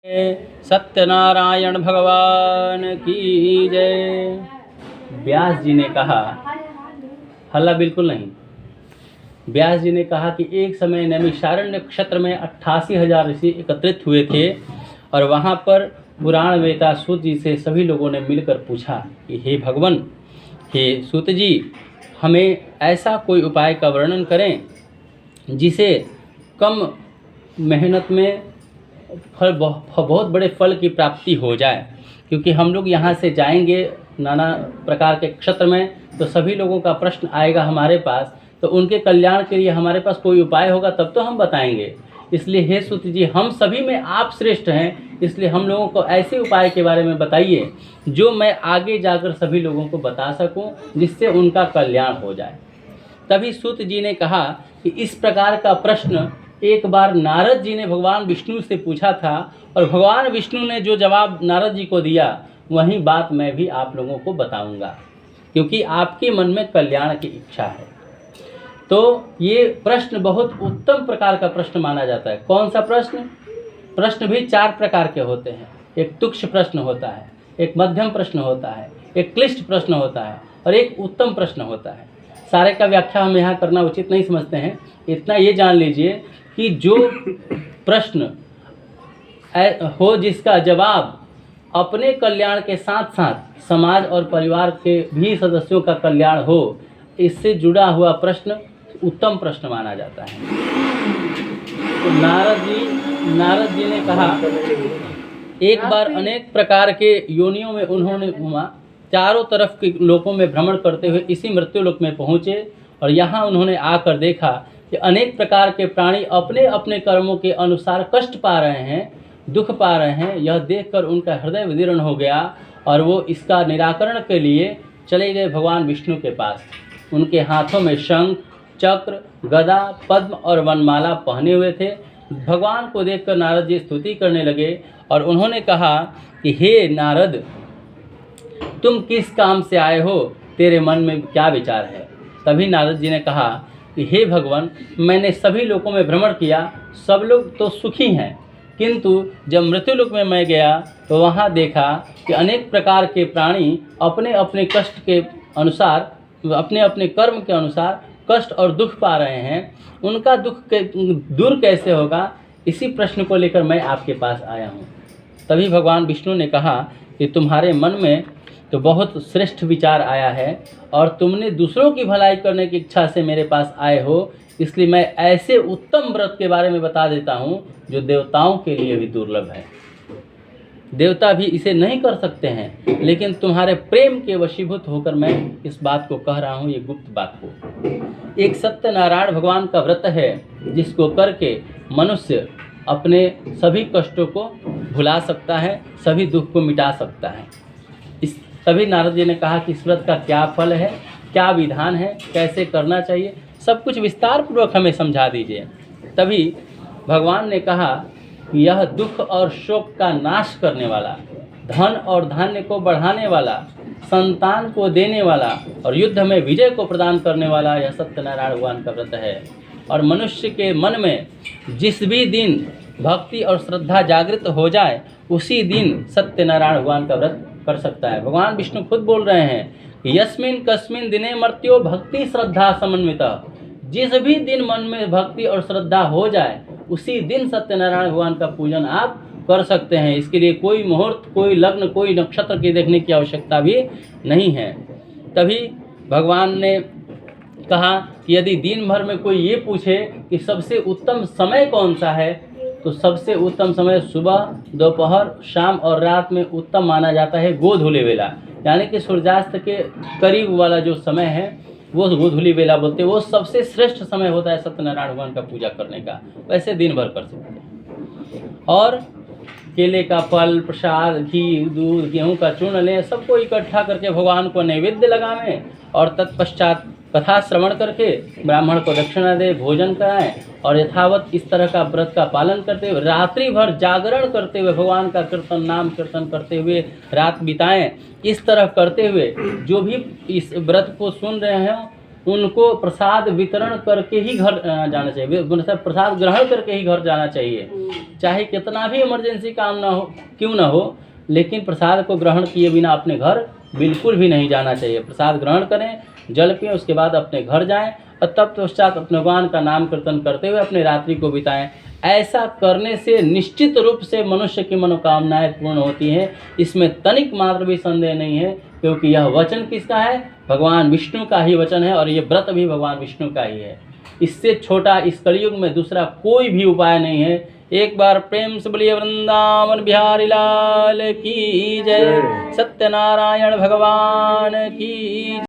सत्यनारायण भगवान की जय। व्यास जी ने कहा, हल्ला बिल्कुल नहीं। व्यास जी ने कहा कि एक समय नैमिषारण्य क्षेत्र में 88,000 ऋषि एकत्रित हुए थे और वहाँ पर पुराण वेता सूत जी से सभी लोगों ने मिलकर पूछा कि हे भगवान, हे सूत जी, हमें ऐसा कोई उपाय का वर्णन करें जिसे कम मेहनत में बहुत बड़े फल की प्राप्ति हो जाए। क्योंकि हम लोग यहाँ से जाएंगे नाना प्रकार के क्षेत्र में, तो सभी लोगों का प्रश्न आएगा हमारे पास, तो उनके कल्याण के लिए हमारे पास कोई उपाय होगा तब तो हम बताएंगे। इसलिए हे सूत जी, हम सभी में आप श्रेष्ठ हैं, इसलिए हम लोगों को ऐसे उपाय के बारे में बताइए जो मैं आगे जाकर सभी लोगों को बता सकूं, जिससे उनका कल्याण हो जाए। तभी सूत जी ने कहा कि इस प्रकार का प्रश्न एक बार नारद जी ने भगवान विष्णु से पूछा था और भगवान विष्णु ने जो जवाब नारद जी को दिया वही बात मैं भी आप लोगों को बताऊंगा, क्योंकि आपके मन में कल्याण की इच्छा है। तो ये प्रश्न बहुत उत्तम प्रकार का प्रश्न माना जाता है। कौन सा प्रश्न? प्रश्न भी 4 प्रकार के होते हैं। एक तुक्ष प्रश्न होता है, एक मध्यम प्रश्न होता है, एक क्लिष्ट प्रश्न होता है और एक उत्तम प्रश्न होता है। सारे का व्याख्या हम यहाँ करना उचित नहीं समझते हैं। इतना ये जान लीजिए कि जो प्रश्न हो जिसका जवाब अपने कल्याण के साथ साथ समाज और परिवार के भी सदस्यों का कल्याण हो, इससे जुड़ा हुआ प्रश्न उत्तम प्रश्न माना जाता है। तो नारद जी ने कहा, एक बार अनेक प्रकार के योनियों में उन्होंने घूमा, चारों तरफ के लोकों में भ्रमण करते हुए इसी मृत्युलोक में पहुँचे और यहाँ उन्होंने आकर देखा कि अनेक प्रकार के प्राणी अपने अपने कर्मों के अनुसार कष्ट पा रहे हैं, दुख पा रहे हैं। यह देखकर उनका हृदय विदीर्ण हो गया और वो इसका निराकरण के लिए चले गए भगवान विष्णु के पास। उनके हाथों में शंख, चक्र, गदा, पद्म और वनमाला पहने हुए थे। भगवान को देखकर नारद जी स्तुति करने लगे और उन्होंने कहा कि हे नारद, तुम किस काम से आए हो, तेरे मन में क्या विचार है? तभी नारद जी ने कहा कि हे भगवान, मैंने सभी लोकों में भ्रमण किया, सब लोग तो सुखी हैं, किंतु जब मृत्युलोक में मैं गया तो वहाँ देखा कि अनेक प्रकार के प्राणी अपने अपने कष्ट के अनुसार, अपने अपने कर्म के अनुसार कष्ट और दुख पा रहे हैं। उनका दुख दूर कैसे होगा, इसी प्रश्न को लेकर मैं आपके पास आया हूँ। तभी भगवान विष्णु ने कहा कि तुम्हारे मन में तो बहुत श्रेष्ठ विचार आया है और तुमने दूसरों की भलाई करने की इच्छा से मेरे पास आए हो, इसलिए मैं ऐसे उत्तम व्रत के बारे में बता देता हूँ जो देवताओं के लिए भी दुर्लभ है। देवता भी इसे नहीं कर सकते हैं, लेकिन तुम्हारे प्रेम के वशीभूत होकर मैं इस बात को कह रहा हूँ, ये गुप्त बात को। एक सत्यनारायण भगवान का व्रत है जिसको करके मनुष्य अपने सभी कष्टों को भुला सकता है, सभी दुख को मिटा सकता है। तभी नारद जी ने कहा कि इस व्रत का क्या फल है, क्या विधान है, कैसे करना चाहिए, सब कुछ विस्तार पूर्वक हमें समझा दीजिए। तभी भगवान ने कहा कि यह दुख और शोक का नाश करने वाला, धन और धान्य को बढ़ाने वाला, संतान को देने वाला और युद्ध में विजय को प्रदान करने वाला यह सत्यनारायण भगवान का व्रत है। और मनुष्य के मन में जिस भी दिन भक्ति और श्रद्धा जागृत हो जाए, उसी दिन सत्यनारायण भगवान का व्रत कर सकता है। भगवान विष्णु खुद बोल रहे हैं कि यस्मिन कस्मिन दिने मर्त्यो भक्ति श्रद्धा समन्विता। जिस भी दिन मन में भक्ति और श्रद्धा हो जाए, उसी दिन सत्यनारायण भगवान का पूजन आप कर सकते हैं। इसके लिए कोई मुहूर्त, कोई लग्न, कोई नक्षत्र की देखने की आवश्यकता भी नहीं है। तभी भगवान ने कहा कि यदि दिन भर में कोई ये पूछे कि सबसे उत्तम समय कौन सा है, तो सबसे उत्तम समय सुबह, दोपहर, शाम और रात में उत्तम माना जाता है गोधूली वेला, यानी कि सूर्यास्त के करीब वाला जो समय है वो गोधूली वेला बोलते हैं। वो सबसे श्रेष्ठ समय होता है सत्यनारायण भगवान का पूजा करने का। वैसे दिन भर कर सकते हैं। और केले का फल, प्रसाद, घी, दूध, गेहूं का चूर्ण लें, सबको इकट्ठा करके भगवान को नैवेद्य लगाएं और तत्पश्चात कथा श्रवण करके ब्राह्मण को दक्षिणा दे, भोजन कराएं और यथावत इस तरह का व्रत का पालन करते हुए रात्रि भर जागरण करते हुए भगवान का कीर्तन, नाम कीर्तन करते हुए रात बिताएं। इस तरह करते हुए जो भी इस व्रत को सुन रहे हैं उनको प्रसाद वितरण करके ही घर जाना चाहिए, मतलब प्रसाद ग्रहण करके ही घर जाना चाहिए, चाहे कितना भी इमरजेंसी काम ना हो, क्यों ना हो, लेकिन प्रसाद को ग्रहण किए बिना अपने घर बिल्कुल भी नहीं जाना चाहिए। प्रसाद ग्रहण करें, जल पिएं, उसके बाद अपने घर जाएं और तब पश्चात अपने भगवान का नाम कीर्तन करते हुए अपने रात्रि को बिताएं। ऐसा करने से निश्चित रूप से मनुष्य की मनोकामनाएं पूर्ण होती हैं, इसमें तनिक मात्र भी संदेह नहीं है, क्योंकि यह वचन किसका है? भगवान विष्णु का ही वचन है, और ये व्रत भी भगवान विष्णु का ही है। इससे छोटा इस कलयुग में दूसरा कोई भी उपाय नहीं है। एक बार प्रेम से बोलिए वृंदावन बिहारी लाल की जय, सत्यनारायण भगवान की